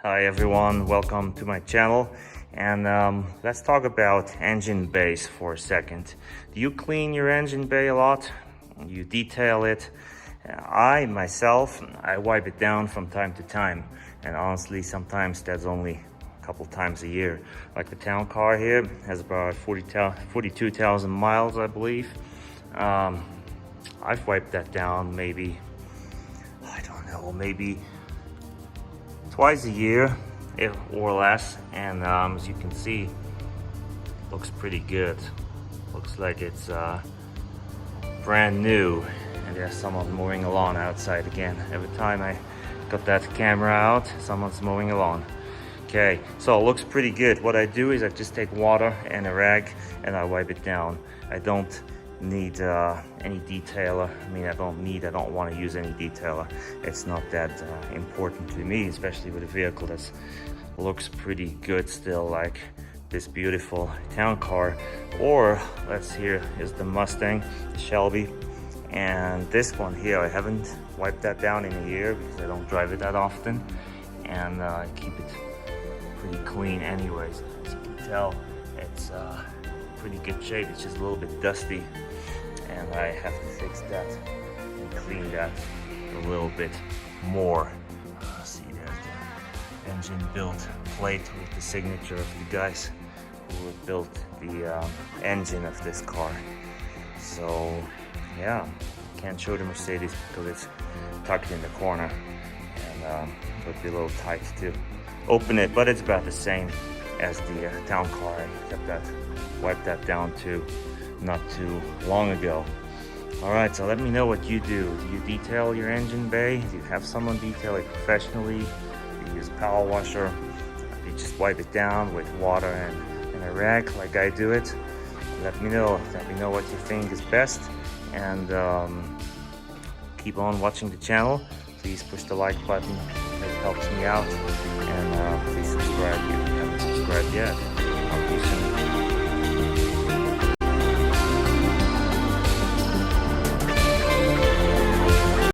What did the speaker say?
Hi everyone, welcome to my channel, and let's talk about engine bays for a second. Do you clean your engine bay a lot? You detail it? I myself wipe it down from time to time, and honestly sometimes that's only a couple times a year. Like the town car here has about 42,000 miles, I believe. I've wiped that down maybe, I don't know, maybe twice a year or less, and as you can see, it looks pretty good. Looks like it's brand new, and there's someone mowing a lawn outside again. Every time I got that camera out, someone's mowing a lawn. Okay, so it looks pretty good. What I do is I just take water and a rag and I wipe it down. I don't need any detailer. I don't want to use any detailer. It's not that important to me, especially with a vehicle that looks pretty good still, like this beautiful town car. Or let's here is the Mustang, the Shelby, and this one here, I haven't wiped that down in a year because I don't drive it that often, and I keep it pretty clean anyways. As you can tell, it's pretty good shape. It's just a little bit dusty, and I have to fix that and clean that a little bit more. See, there's the engine build plate with the signature of the guys who built the engine of this car. So yeah, can't show the Mercedes because it's tucked in the corner, and it would be a little tight to open it, but it's about the same as the town car. I wiped that down too not too long ago. All right, so let me know what you do. Do you detail your engine bay? Do you have someone detail it professionally? Do you use a power washer? Do you just wipe it down with water and a rag like I do it? Let me know what you think is best, and keep on watching the channel. Please push the like button, it helps me out, and please subscribe if you haven't subscribed yet. Talk to you soon.